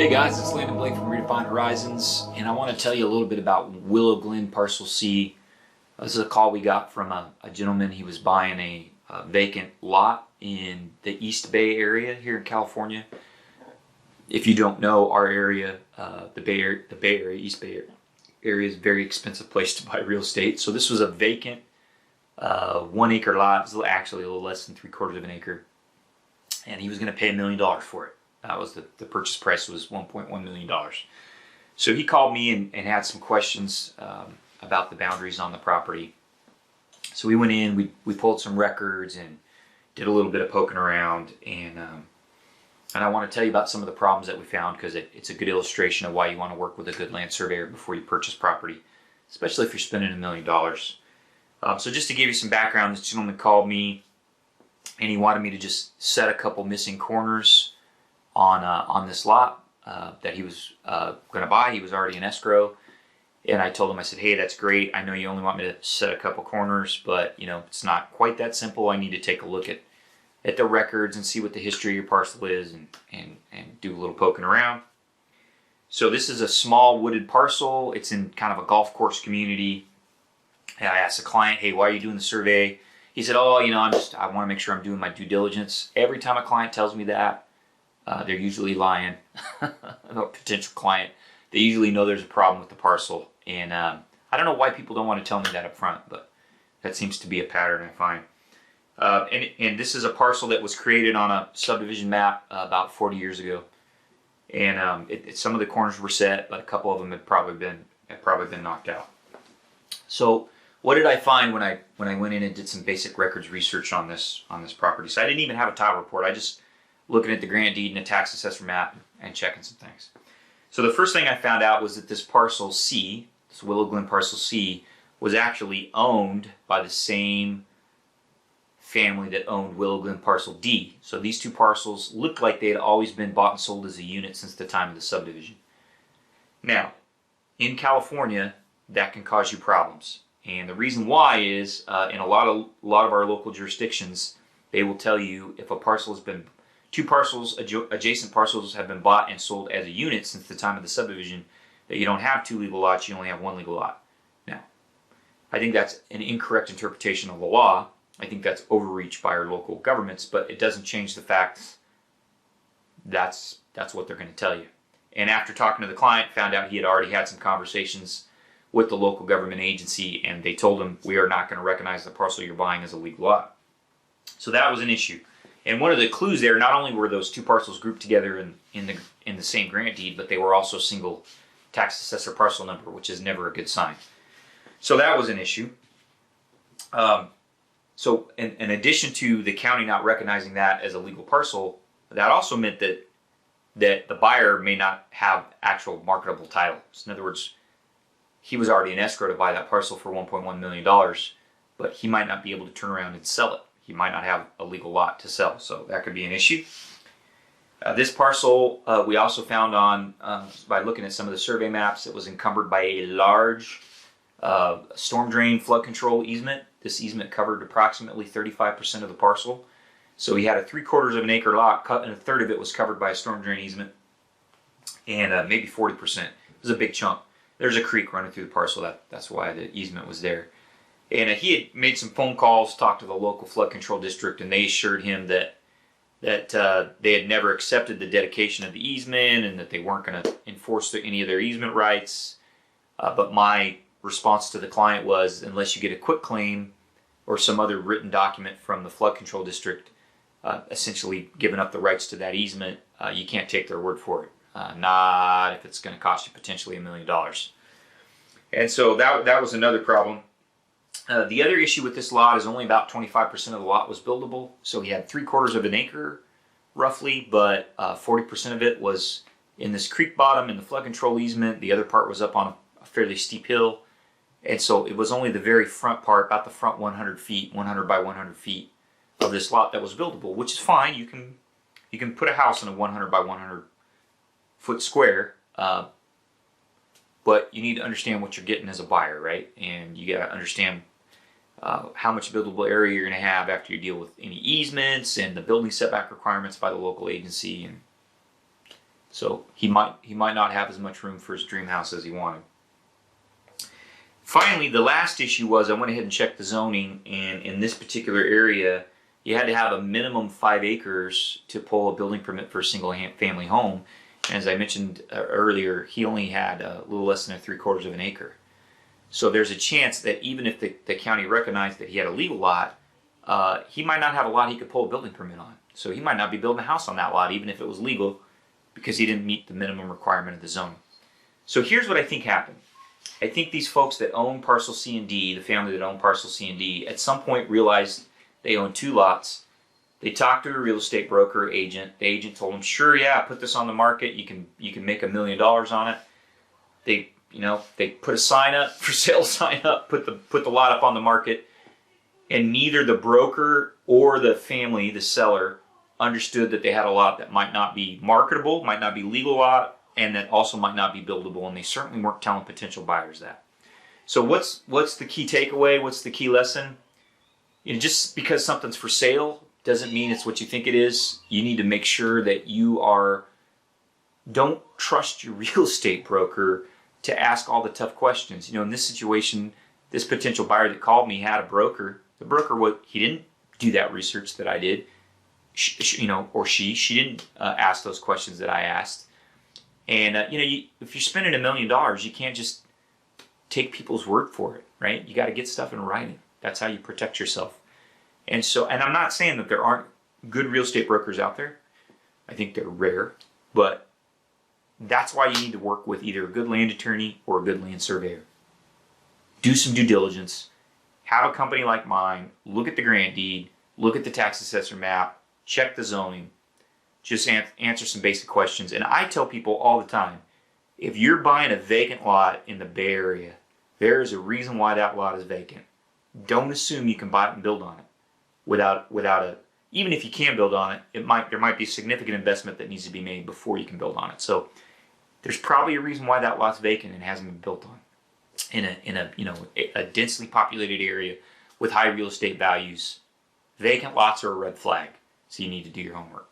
Hey guys, it's Landon Blake from Redefined Horizons, and I want to tell you a little bit about Willow Glen Parcel C. This is a call we got from a gentleman. He was buying a vacant lot in the East Bay area here in California. If you don't know our area, the Bay Area, East Bay area is a very expensive place to buy real estate. So this was a vacant 1 acre lot. It was actually a little less than 3/4 of an acre, and he was going to pay $1 million for it. That was the purchase price was $1.1 million. So he called me and had some questions about the boundaries on the property. So we went in, we pulled some records and did a little bit of poking around, and I want to tell you about some of the problems that we found, because it's a good illustration of why you want to work with a good land surveyor before you purchase property, especially if you're spending $1 million. So just to give you some background, this gentleman called me and he wanted me to just set a couple missing corners on this lot that he was going to buy. He was already in escrow, and I told him, I said, hey, that's great. I know you only want me to set a couple corners, but it's not quite that simple. I need to take a look at the records and see what the history of your parcel is, and do a little poking around. So this is a small wooded parcel. It's in kind of a golf course community. And I asked the client, hey, why are you doing the survey? He said, oh, I want to make sure I'm doing my due diligence. Every time a client tells me that, they're usually lying. A potential client, they usually know there's a problem with the parcel, and I don't know why people don't want to tell me that up front, but that seems to be a pattern I find. And this is a parcel that was created on a subdivision map about 40 years ago, and some of the corners were set, but a couple of them had probably been knocked out. So what did I find when I went in and did some basic records research on this property? So I didn't even have a title report. I just looking at the grant deed and a tax assessor map and checking some things. So the first thing I found out was that this parcel C, this Willow Glen Parcel C, was actually owned by the same family that owned Willow Glen Parcel D. So these two parcels looked like they had always been bought and sold as a unit since the time of the subdivision. Now, in California, that can cause you problems. And the reason why is in a lot of our local jurisdictions, they will tell you if a parcel has been adjacent parcels have been bought and sold as a unit since the time of the subdivision, that you don't have two legal lots, you only have one legal lot. Now, I think that's an incorrect interpretation of the law. I think that's overreach by our local governments, but it doesn't change the fact that's what they're going to tell you. And after talking to the client, found out he had already had some conversations with the local government agency, and they told him, we are not going to recognize the parcel you're buying as a legal lot. So that was an issue. And one of the clues there, not only were those two parcels grouped together in the same grant deed, but they were also single tax assessor parcel number, which is never a good sign. So that was an issue. So in addition to the county not recognizing that as a legal parcel, that also meant that the buyer may not have actual marketable title. So in other words, he was already in escrow to buy that parcel for $1.1 million, but he might not be able to turn around and sell it. He might not have a legal lot to sell, so that could be an issue. This parcel we also found by looking at some of the survey maps, it was encumbered by a large storm drain flood control easement. This easement covered approximately 35% of the parcel. So he had a 3/4 of an acre lot, and a third of it was covered by a storm drain easement, and maybe 40%. It was a big chunk. There's a creek running through the parcel. That's why the easement was there. And he had made some phone calls, talked to the local flood control district, and they assured him that they had never accepted the dedication of the easement and that they weren't going to enforce any of their easement rights. But my response to the client was, unless you get a quitclaim or some other written document from the flood control district essentially giving up the rights to that easement, you can't take their word for it. Not if it's going to cost you potentially $1 million. And so that was another problem. The other issue with this lot is only about 25% of the lot was buildable. So he had 3/4 of an acre, roughly, but 40% of it was in this creek bottom in the flood control easement. The other part was up on a fairly steep hill. And so it was only the very front part, about the front 100 feet, 100 by 100 feet of this lot that was buildable, which is fine. You can put a house in a 100 by 100 foot square, but you need to understand what you're getting as a buyer, right? And you got to understand how much buildable area you're going to have after you deal with any easements and the building setback requirements by the local agency. And So he might not have as much room for his dream house as he wanted. Finally, the last issue was I went ahead and checked the zoning, and in this particular area, you had to have a minimum 5 acres to pull a building permit for a single family home. And as I mentioned earlier, he only had a little less than 3/4 of an acre. So there's a chance that even if the county recognized that he had a legal lot, he might not have a lot he could pull a building permit on. So he might not be building a house on that lot, even if it was legal, because he didn't meet the minimum requirement of the zoning. So here's what I think happened. I think these folks that own parcel C and D, the family that owned parcel C and D, at some point realized they own 2 lots. They talked to a real estate broker agent. The agent told them, "Sure, yeah, put this on the market. You can make $1 million on it." They put a sign up, for sale sign up, put the lot up on the market, and neither the broker or the family, the seller, understood that they had a lot that might not be marketable, might not be legal lot, and that also might not be buildable, and they certainly weren't telling potential buyers that. So what's the key takeaway? What's the key lesson? Just because something's for sale doesn't mean it's what you think it is. You need to make sure that don't trust your real estate broker to ask all the tough questions. In this situation, this potential buyer that called me had a broker. The broker, he didn't do that research that I did, she didn't ask those questions that I asked. And if you're spending $1 million, you can't just take people's word for it, right? You got to get stuff in writing. That's how you protect yourself. And I'm not saying that there aren't good real estate brokers out there. I think they're rare, but that's why you need to work with either a good land attorney or a good land surveyor. Do some due diligence. Have a company like mine look at the grant deed, look at the tax assessor map, check the zoning, just answer some basic questions. And I tell people all the time, if you're buying a vacant lot in the Bay Area, there is a reason why that lot is vacant. Don't assume you can buy it and build on it even if you can build on it, there might be significant investment that needs to be made before you can build on it. So there's probably a reason why that lot's vacant and hasn't been built on in a densely populated area with high real estate values. Vacant lots are a red flag, so you need to do your homework.